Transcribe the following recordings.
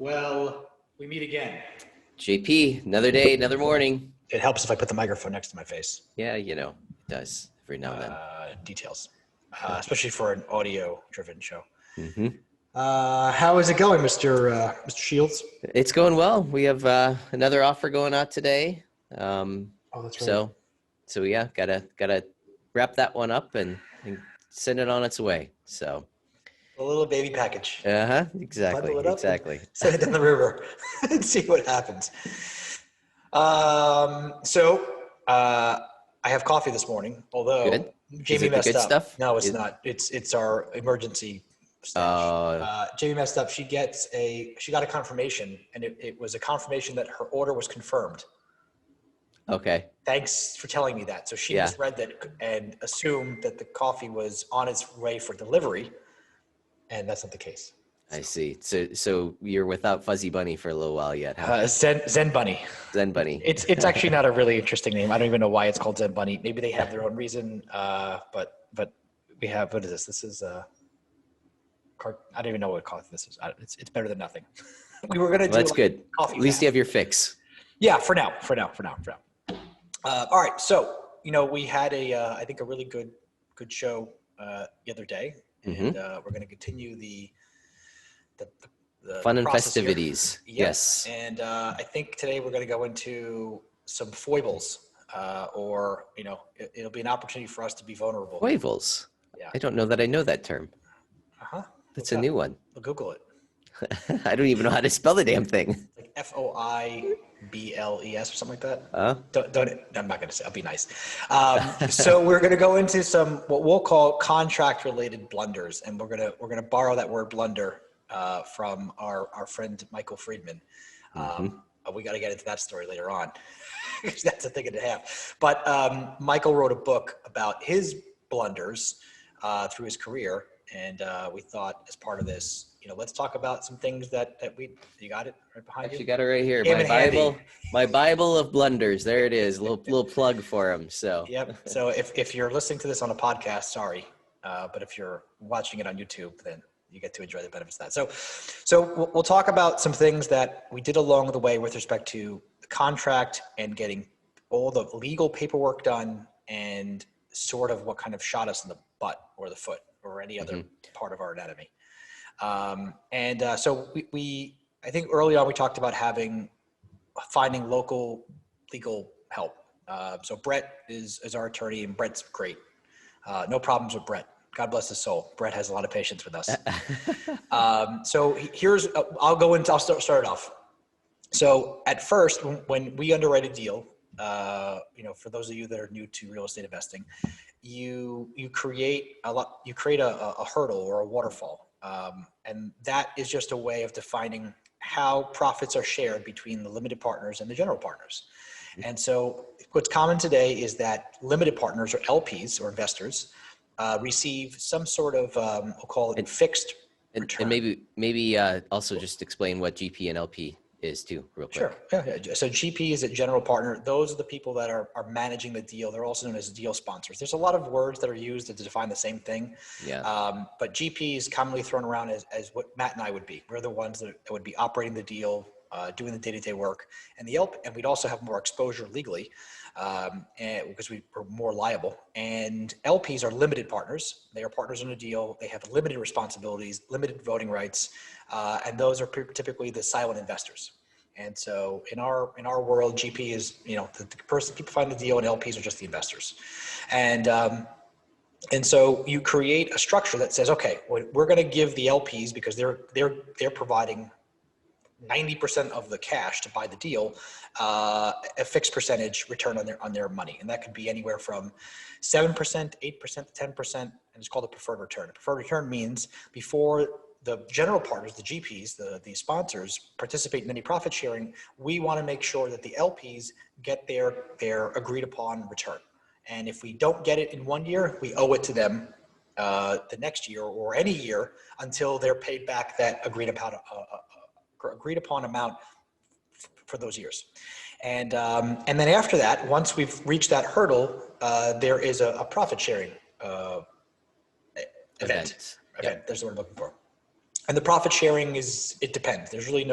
Well, we meet again. JP, another day, another morning. It helps if I put the microphone next to my face. Yeah, it does every now and then. Details, especially for an audio-driven show. Mm-hmm. How is it going, Mr. Shields? It's going well. We have another offer going out today. Oh, that's right. So yeah, gotta wrap that one up and send it on its way. So a little baby package. Exactly. Bundle it up Exactly. Send it down the river and see what happens. I have coffee this morning, although Good. Jamie messed up. Stuff? No, it's not. It's our emergency stash. Jamie messed up. She got a confirmation, and it was a confirmation that her order was confirmed. Okay. Thanks for telling me that. So she misread that and assumed that the coffee was on its way for delivery, and that's not the case. I see. So you're without Fuzzy Bunny for a little while yet, huh? Zen Bunny. Zen Bunny. It's actually not a really interesting name. I don't even know why it's called Zen Bunny. Maybe they have their own reason. But we have, what is this? This is I don't even know what coffee this is. It's better than nothing. We were gonna do. That's good. Coffee. At least you have your fix. Yeah, for now. All right. So we had I think a really good show the other day, and we're going to continue the fun and festivities. Here. Yes. And I think today we're going to go into some foibles, or it'll be an opportunity for us to be vulnerable. Foibles. Yeah. I don't know that I know that term. That's a new one. I'll Google it. I don't even know how to spell the damn thing. It's like FOIBLES or something like that. Don't. I'm not going to say. I'll be nice. So we're going to go into some what we'll call contract-related blunders, and we're gonna borrow that word blunder from our friend Michael Friedman. We got to get into that story later on because that's a thing and a half. But Michael wrote a book about his blunders through his career, and we thought as part of this, let's talk about some things that you got it right behind you. You got it right here. My Bible of blunders. There it is. Little plug for him. So. Yep. So if you're listening to this on a podcast, sorry, but if you're watching it on YouTube, then you get to enjoy the benefits of that. So we'll talk about some things that we did along the way with respect to the contract and getting all the legal paperwork done, and sort of what kind of shot us in the butt or the foot or any other part of our anatomy. So I think early on we talked about finding local legal help. So Brett is our attorney, and Brett's great. No problems with Brett. God bless his soul. Brett has a lot of patience with us. So I'll start it off. So at first, when we underwrite a deal, for those of you that are new to real estate investing, you create a hurdle or a waterfall. And that is just a way of defining how profits are shared between the limited partners and the general partners. And so what's common today is that limited partners, or LPs, or investors, receive some sort of, we'll call it fixed return. And maybe also just explain what GP and LP is too, real quick. Sure. Yeah. So GP is a general partner. Those are the people that are managing the deal. They're also known as deal sponsors. There's a lot of words that are used to define the same thing. Yeah. But GP is commonly thrown around as what Matt and I would be. We're the ones that would be operating the deal, doing the day-to-day work, and we'd also have more exposure legally, because we are more liable. And LPs are limited partners. They are partners in a deal. They have limited responsibilities, limited voting rights, and those are typically the silent investors. And so in our world, GP is the person people find the deal, and LPs are just the investors. And so you create a structure that says, okay, we're going to give the LPs, because they're providing 90% of the cash to buy the deal, a fixed percentage return on their money. And that could be anywhere from 7%, 8% to 10%, and it's called a preferred return. A preferred return means before the general partners, the GPs, the sponsors, participate in any profit sharing, we want to make sure that the LPs get their agreed upon return. And if we don't get it in 1 year, we owe it to them the next year or any year until they're paid back that agreed upon amount for those years. And then after that, once we've reached that hurdle, there is a profit sharing event. Yep. There's the word I'm looking for. And the profit sharing it depends. There's really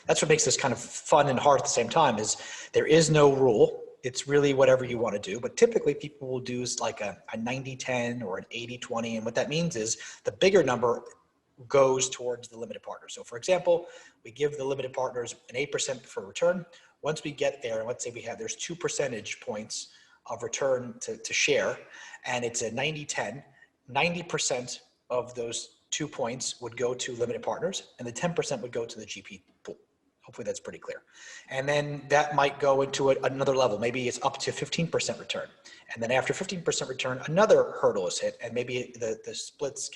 that's what makes this kind of fun and hard at the same time, is there is no rule. It's really whatever you want to do. But typically people will do like a 90-10 or an 80-20. And what that means is the bigger number goes towards the limited partners. So for example, we give the limited partners an 8% for return. Once we get there, and let's say there's 2 percentage points of return to share, and it's a 90-10, 90% of those 2 points would go to limited partners, and the 10% would go to the GP pool. Hopefully that's pretty clear. And then that might go into another level. Maybe it's up to 15% return. And then after 15% return, another hurdle is hit, and maybe the splits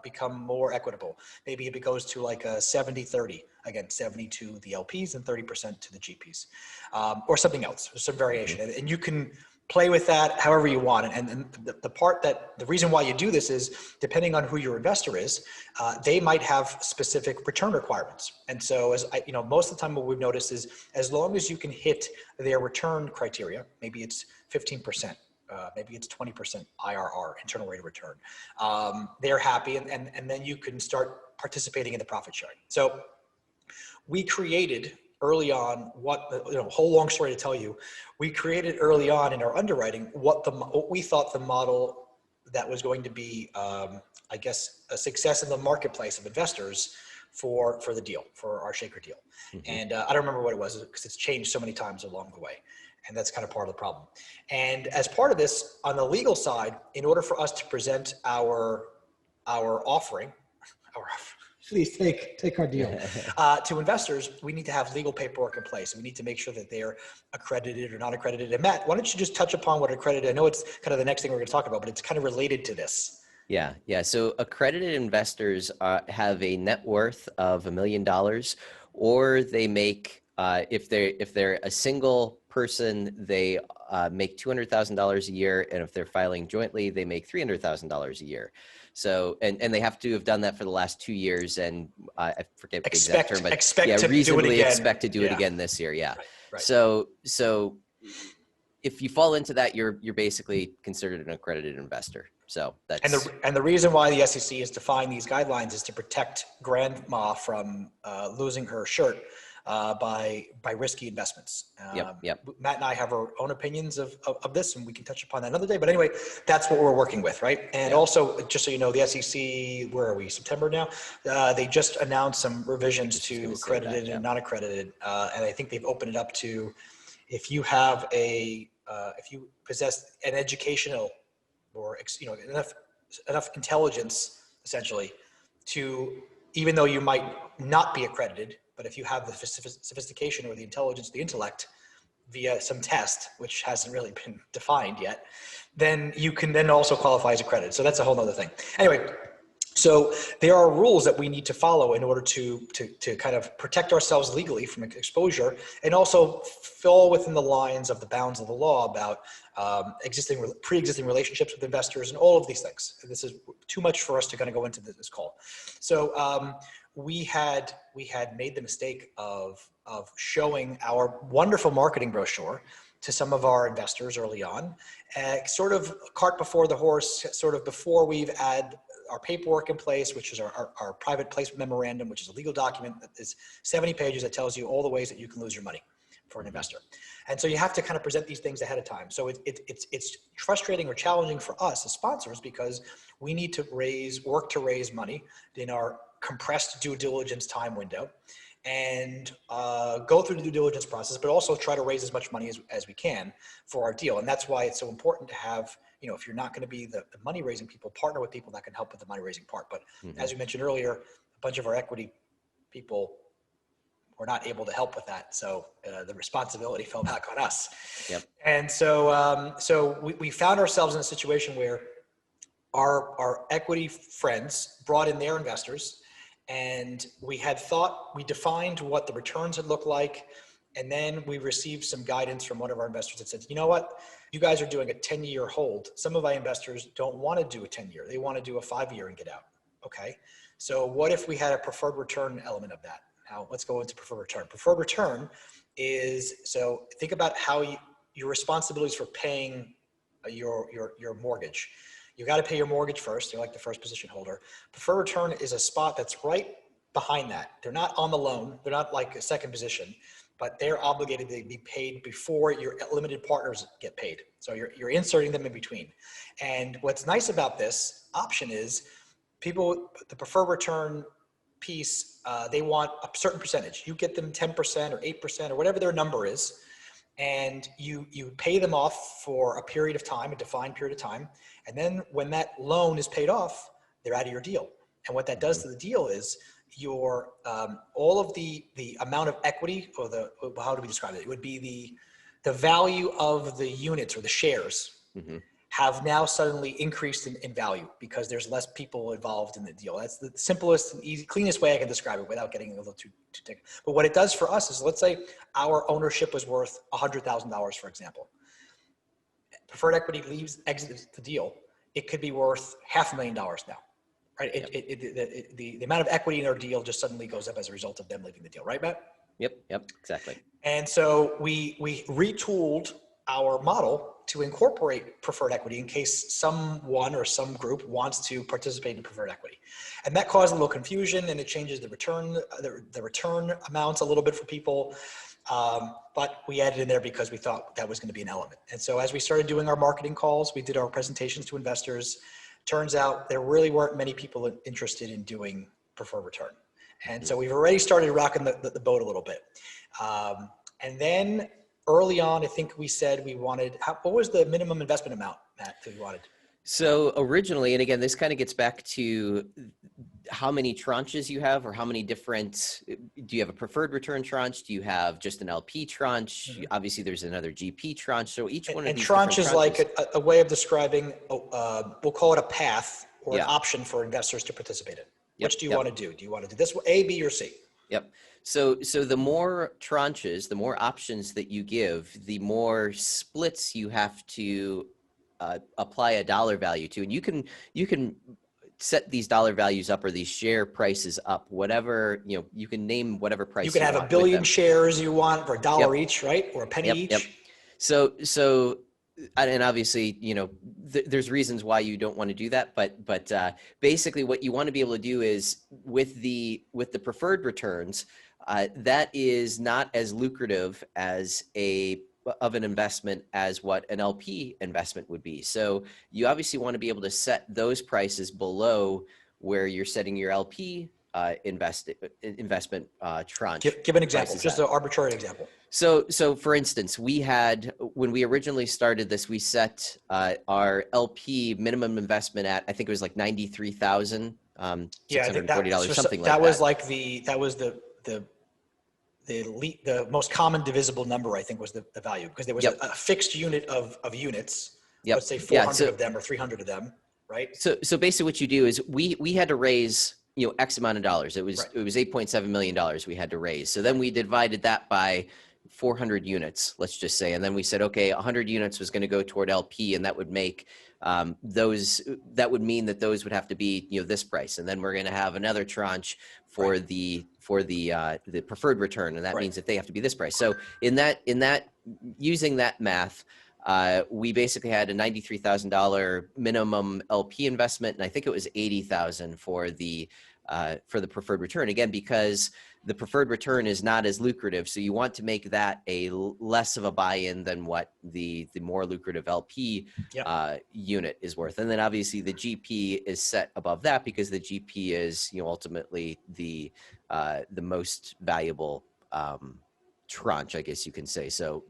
become more equitable. Maybe it goes to like a 70-30, again, 70 to the LPs and 30% to the GPs, or something else, some variation. And you can play with that however you want. And the reason why you do this is, depending on who your investor is, they might have specific return requirements. And so most of the time what we've noticed is, as long as you can hit their return criteria, maybe it's 15%, maybe it's 20% IRR, internal rate of return, they're happy, and then you can start participating in the profit sharing. So we created early on whole long story to tell you, we created early on in our underwriting what we thought the model that was going to be, I guess, a success in the marketplace of investors for the deal, for our Shaker deal. Mm-hmm. And I don't remember what it was, because it's changed so many times along the way. And that's kind of part of the problem. And as part of this, on the legal side, in order for us to present our offering, please take our deal, to investors, we need to have legal paperwork in place. We need to make sure that they're accredited or not accredited. And Matt, why don't you just touch upon what accredited? I know it's kind of the next thing we're going to talk about, but it's kind of related to this. Yeah. So accredited investors have a net worth of $1 million, or they make, if they're a single person, they make $200,000 a year, and if they're filing jointly, they make $300,000 a year. So, and they have to have done that for the last 2 years, and I forget the exact term, but reasonably expect to do it again this year. Yeah. Right. So if you fall into that, you're basically considered an accredited investor. So that's and the reason why the SEC has defined these guidelines is to protect grandma from losing her shirt by risky investments. Yep. Matt and I have our own opinions of this, and we can touch upon that another day. But anyway, that's what we're working with, right? And also, just so you know, the SEC, where are we? September now. They just announced some revisions to accredited and non-accredited, and I think they've opened it up to, if you have if you possess an educational or enough intelligence, essentially, to, even though you might not be accredited, but if you have the sophistication or the intelligence, the intellect, via some test, which hasn't really been defined yet, then you can then also qualify as accredited. So that's a whole nother thing. Anyway, so there are rules that we need to follow in order to kind of protect ourselves legally from exposure, and also fall within the lines of the bounds of the law about pre-existing relationships with investors and all of these things. This is too much for us to kind of go into this call. So we had made the mistake of showing our wonderful marketing brochure to some of our investors early on, sort of cart before the horse, sort of before we've had our paperwork in place, which is our private placement memorandum, which is a legal document that is 70 pages that tells you all the ways that you can lose your money for an investor. And so you have to kind of present these things ahead of time. So it's frustrating or challenging for us as sponsors, because we need to work to raise money in our compressed due diligence time window, and go through the due diligence process, but also try to raise as much money as we can for our deal. And that's why it's so important to have, if you're not going to be the money raising people, partner with people that can help with the money raising part. But as we mentioned earlier, a bunch of our equity people were not able to help with that. So the responsibility fell back on us. Yep. And so we found ourselves in a situation where our equity friends brought in their investors, and we defined what the returns had looked like. And then we received some guidance from one of our investors that said, you know what, you guys are doing a 10-year hold. Some of our investors don't want to do a 10-year. They want to do a 5-year and get out. Okay. So what if we had a preferred return element of that? Now let's go into preferred return. Preferred return is, so think about how your responsibilities for paying your mortgage. You got to pay your mortgage first. You're like the first position holder. Preferred return is a spot that's right behind that. They're not on the loan. They're not like a second position, but they're obligated to be paid before your limited partners get paid. So you're inserting them in between. And what's nice about this option is people, the preferred return piece, they want a certain percentage. You get them 10% or 8% or whatever their number is. And you pay them off for a period of time, a defined period of time. And then when that loan is paid off, they're out of your deal. And what that does to the deal is your all of the amount of equity, or how do we describe it? It would be the value of the units or the shares have now suddenly increased in value because there's less people involved in the deal. That's the simplest and cleanest way I can describe it without getting a little too technical. But what it does for us is, let's say our ownership was worth $100,000, for example. Preferred equity exits the deal. It could be worth $500,000 now, right? The amount of equity in our deal just suddenly goes up as a result of them leaving the deal, right, Matt? Yep, exactly. And so we retooled our model to incorporate preferred equity in case someone or some group wants to participate in preferred equity. And that caused a little confusion, and it changes the return amounts a little bit for people. But we added in there because we thought that was going to be an element. And so as we started doing our marketing calls, we did our presentations to investors. Turns out there really weren't many people interested in doing preferred return. And so we've already started rocking the boat a little bit. And then early on, I think we said we wanted, what was the minimum investment amount, Matt, that we wanted? So originally, and again, this kind of gets back to how many tranches you have, or how many different, do you have a preferred return tranche? Do you have just an LP tranche? Obviously there's another GP tranche. So each one of these tranche is like a way of describing, we'll call it a path or an option for investors to participate in. Which do you want to do? Do you want to do this A, B, or C? Yep. So the more tranches, the more options that you give, the more splits you have to apply a dollar value to. And you can set these dollar values up, or these share prices up, whatever, you can name whatever price you can have a billion shares you want for $1 each, right? Or a penny each. So, and obviously, there's reasons why you don't want to do that, but basically what you want to be able to do is with the preferred returns, that is not as lucrative as of an investment as what an LP investment would be. So you obviously want to be able to set those prices below where you're setting your LP investment tranche. Give an example, just an arbitrary example. So for instance, when we originally started this, we set our LP minimum investment at, I think it was like $93,640, something like that. That was like the most common divisible number, I think, was the value, because there was a fixed unit of units. Let's say 400 of them or 300 of them, right? So basically what you do is we had to raise X amount of dollars. It was $8.7 million we had to raise. So then we divided that by 400 units, let's just say. And then we said, okay, 100 units was going to go toward LP, and that would make that would mean that those would have to be, this price. And then we're going to have another tranche for the preferred return. And that means that they have to be this price. So in that, using that math, we basically had a $93,000 minimum LP investment. And I think it was $80,000 for the preferred return, again, because the preferred return is not as lucrative. So you want to make that a less of a buy-in than what the more lucrative LP unit is worth. And then obviously the GP is set above that, because the GP is, ultimately the most valuable tranche, I guess you can say. So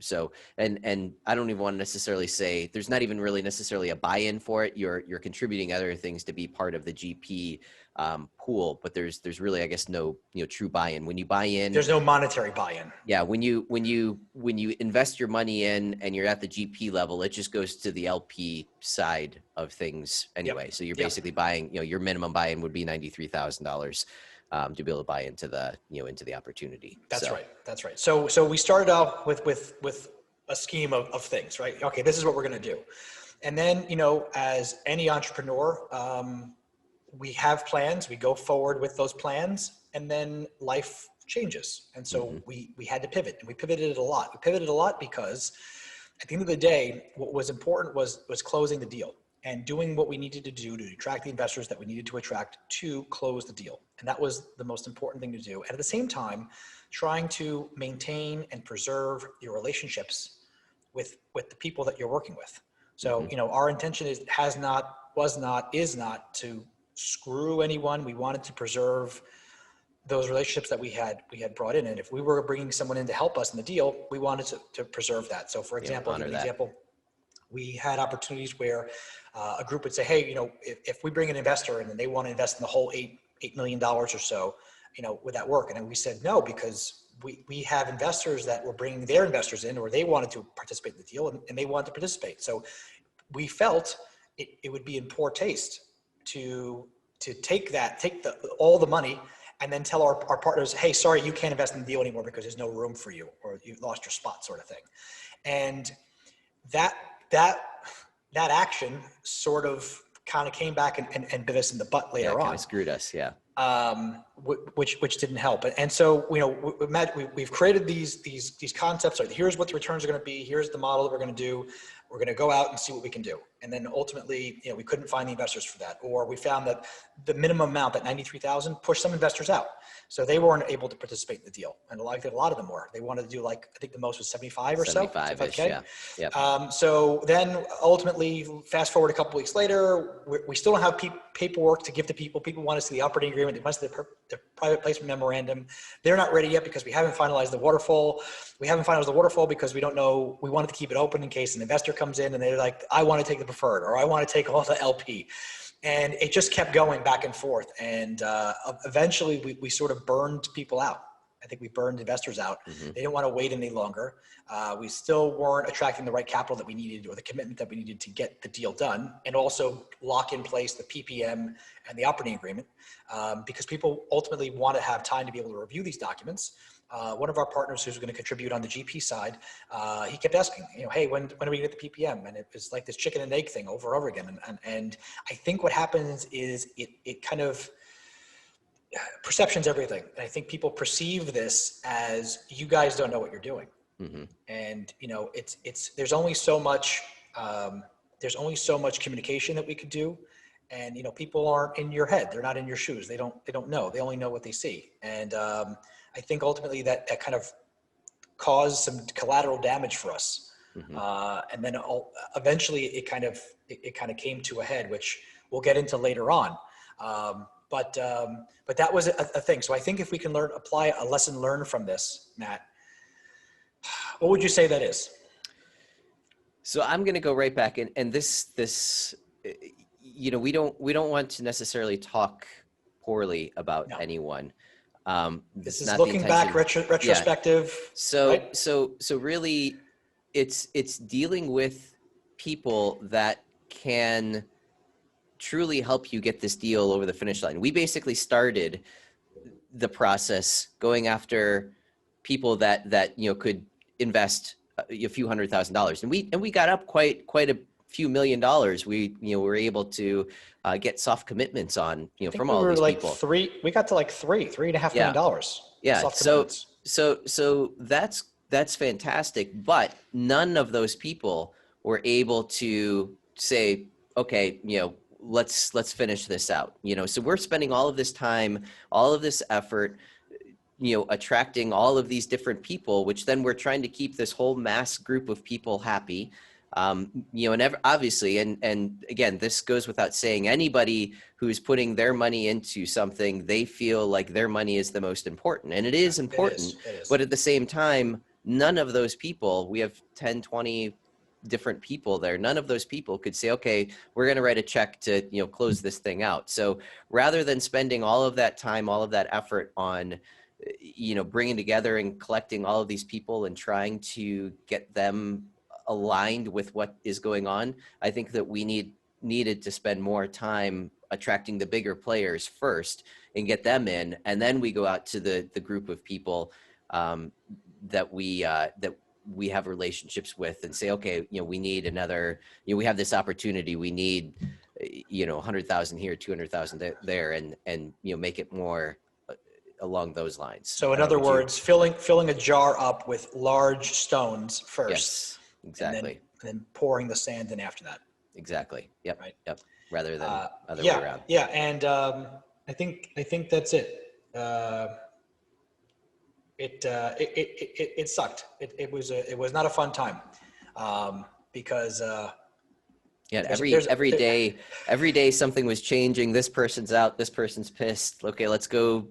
and I don't even want to necessarily say there's not even really necessarily a buy-in for it. You're contributing other things to be part of the GP pool, but there's really, I guess, no true buy-in. When you buy in, there's no monetary buy-in. Yeah, when you invest your money in and you're at the GP level, it just goes to the LP side of things anyway. So you're basically buying, your minimum buy-in would be $93,000 to be able to buy into the opportunity. That's right. So we started out with a scheme of things, right? Okay, this is what we're going to do. And then, as any entrepreneur, we have plans, we go forward with those plans, and then life changes. And so we had to pivot, and we pivoted a lot. We pivoted a lot because at the end of the day, what was important was closing the deal. and doing what we needed to do to attract the investors that we needed to attract to close the deal. And that was the most important thing to do. And at the same time, trying to maintain and preserve your relationships with the people that you're working with. So, our intention is not to screw anyone. We wanted to preserve those relationships that we had brought in. And if we were bringing someone in to help us in the deal, we wanted to preserve that. So for example, we had opportunities where a group would say, hey, if we bring an investor in and they want to invest in the whole $8 million or so, would that work? And then we said no, because we have investors that were bringing their investors in, or they wanted to participate in the deal and they wanted to participate. So we felt it would be in poor taste to take all the money and then tell our partners, hey, sorry, you can't invest in the deal anymore because there's no room for you, or you've lost your spot, sort of thing. And that action sort of kind of came back and bit us in the butt later on. Kind of screwed us, yeah. Which didn't help. And so, we've created these concepts. Like, here's what the returns are going to be. Here's the model that we're going to do. We're going to go out and see what we can do. And then ultimately, we couldn't find the investors for that, or we found that the minimum amount, that 93,000, pushed some investors out. So they weren't able to participate in the deal. And a lot of them were. They wanted to do, I think the most was 75 or so. 75-ish, yeah. Yep. So then ultimately, fast forward a couple weeks later, we still don't have paperwork to give to people. People want to see the operating agreement. They want to see the private placement memorandum. They're not ready yet because we haven't finalized the waterfall. We haven't finalized the waterfall because we don't know. We wanted to keep it open in case an investor comes in and they're like, I want to take the preferred, or I want to take all the LP. And it just kept going back and forth. And eventually we sort of burned people out. I think we burned investors out. Mm-hmm. They didn't want to wait any longer. We still weren't attracting the right capital that we needed, or the commitment that we needed to get the deal done, and also lock in place the PPM and the operating agreement, because people ultimately want to have time to be able to review these documents. One of our partners who's going to contribute on the GP side, he kept asking, hey, when are we going to get the PPM? And it was like this chicken and egg thing over and over again. And I think what happens is it kind of, perception's everything. And I think people perceive this as, you guys don't know what you're doing. Mm-hmm. And there's only so much communication that we could do. And, people aren't in your head. They're not in your shoes. They don't know. They only know what they see. And, I think ultimately that kind of caused some collateral damage for us. Mm-hmm. And then eventually it kind of came to a head, which we'll get into later on. But that was a thing. So I think if we can apply a lesson learned from this, Matt, what would you say that is? So I'm going to go right back and this, we don't want to necessarily talk poorly about anyone. This is looking back, retrospective. Yeah. So, right? so really it's dealing with people that can truly help you get this deal over the finish line. We basically started the process going after people that could invest a few $100,000, and we got up quite a few $1 million. We were able to get soft commitments on from all these people. We got to like $3.5 million. Yeah. So that's fantastic. But none of those people were able to say, okay, let's finish this out. So we're spending all of this time, all of this effort, attracting all of these different people, which then we're trying to keep this whole mass group of people happy. And obviously, and again, this goes without saying, anybody who's putting their money into something, they feel like their money is the most important, and it is important. It is. But at the same time, none of those people, we have 10, 20 different people there. None of those people could say, okay, we're going to write a check to, close this thing out. So rather than spending all of that time, all of that effort on, bringing together and collecting all of these people and trying to get them aligned with what is going on, I think that we needed to spend more time attracting the bigger players first and get them in, and then we go out to the group of people that we have relationships with and say, okay, we need another, we have this opportunity, we need 100,000 here, 200,000 there, and make it more along those lines. So in other words, filling a jar up with large stones first. Yes. Exactly. And then pouring the sand in after that. Exactly. Yep. Right. Yep. Rather than other way Yeah. around. Yeah. And I think that's it. It sucked. It was not a fun time, because Yeah, there's every day something was changing. This person's out, this person's pissed. Okay, let's go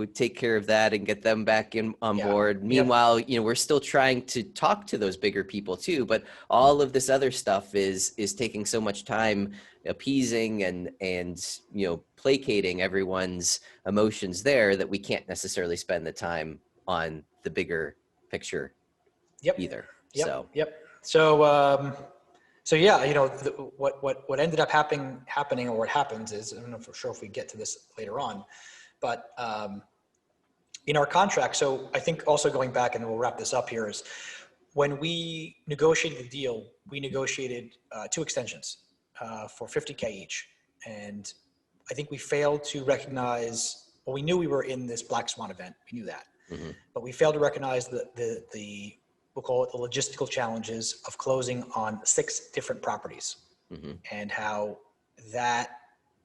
take care of that and get them back in on yeah. board. Yep. Meanwhile, we're still trying to talk to those bigger people too, but all of this other stuff is taking so much time appeasing and placating everyone's emotions there that we can't necessarily spend the time on the bigger picture Yep. either. Yep. So Yep. So yeah, what ended up happening, or what happens is, I don't know for sure if we get to this later on, but in our contract. So I think also going back, and we'll wrap this up here, is when we negotiated the deal, we negotiated 2 extensions for 50K each, and I think we failed to recognize. Well, we knew we were in this black swan event. We knew that, but we failed to recognize the we'll call it the logistical challenges of closing on 6 different properties, and how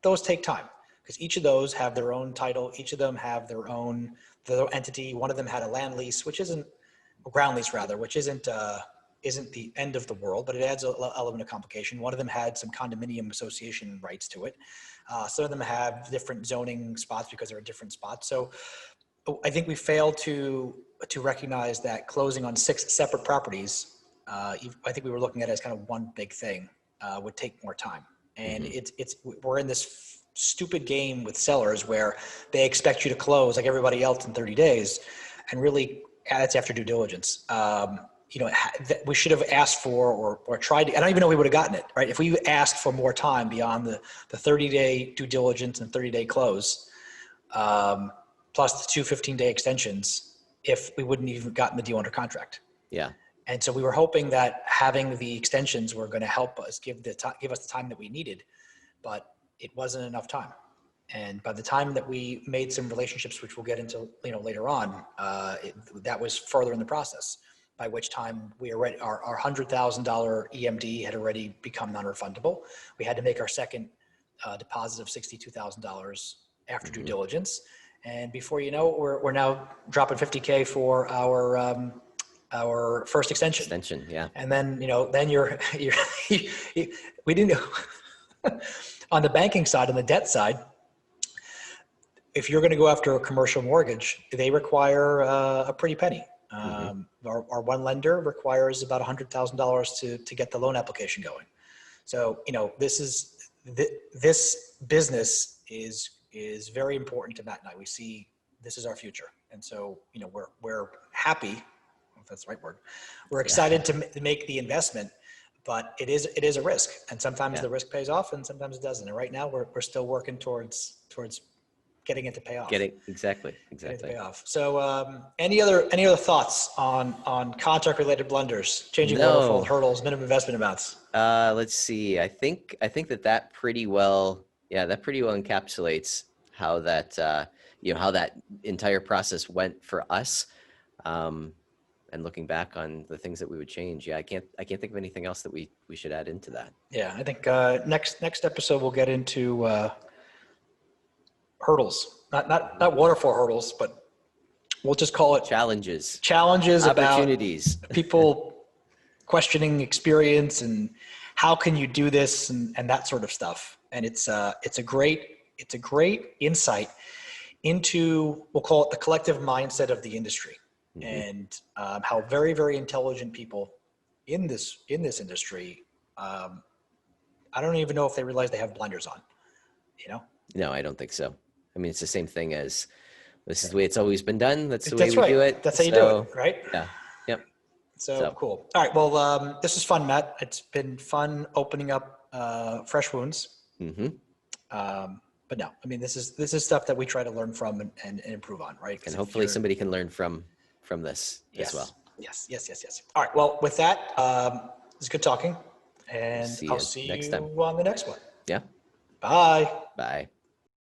those take time, because each of those have their own title. Each of them have their own entity. One of them had a land lease, which isn't a ground lease rather, which isn't the end of the world, but it adds an element of complication. One of them had some condominium association rights to it. Some of them have different zoning spots because they're at different spots. So I think we failed to recognize that closing on 6 separate properties, I think we were looking at it as kind of one big thing, would take more time. And we're in this stupid game with sellers where they expect you to close like everybody else in 30 days, and really that's after due diligence. We should have asked for or tried to, I don't even know we would have gotten it, right? If we asked for more time beyond the 30-day due diligence and 30-day close, plus the 2 15-day extensions, if we wouldn't even gotten the deal under contract. yeah. And so we were hoping that having the extensions were going to help us give us the time that we needed, but it wasn't enough time. And by the time that we made some relationships, which we'll get into later on, that was further in the process. By which time our $100,000 EMD had already become non-refundable. We had to make our second deposit of $62,000 after due diligence. And before you know it, we're now dropping 50K for our first extension. Yeah. And then we didn't on the banking side, on the debt side, if you're going to go after a commercial mortgage, they require a pretty penny. Our one lender requires about $100,000 to get the loan application going. So this business is very important to Matt and I. We see this is our future, and so we're happy, if that's the right word. We're excited to make the investment, but it is a risk, and sometimes the risk pays off, and sometimes it doesn't. And right now we're still working towards getting it to pay off. Exactly. Getting it to pay off. So any other thoughts on contract related blunders, changing waterfall hurdles, minimum investment amounts? Let's see. I think that pretty well encapsulates how that how that entire process went for us. And looking back on the things that we would change, I can't think of anything else that we should add into that. Yeah, I think next episode we'll get into hurdles, not waterfall hurdles, but we'll just call it challenges, opportunities, about people questioning experience and how can you do this and that sort of stuff. And it's a great insight into, we'll call it the collective mindset of the industry, and how very, very intelligent people in this industry, I don't even know if they realize they have blinders on, No, I don't think so. I mean, it's the same thing as this is the way it's always been done. That's the way we do it. That's how you do it, right? Yeah. Yep. So cool. All right. Well, this is fun, Matt. It's been fun opening up fresh wounds. But no, I mean, this is stuff that we try to learn from and improve on, right? And hopefully somebody can learn from this as well. Yes. All right. Well, with that, it's good talking, and I'll see you next time on the next one. Yeah. Bye. Bye.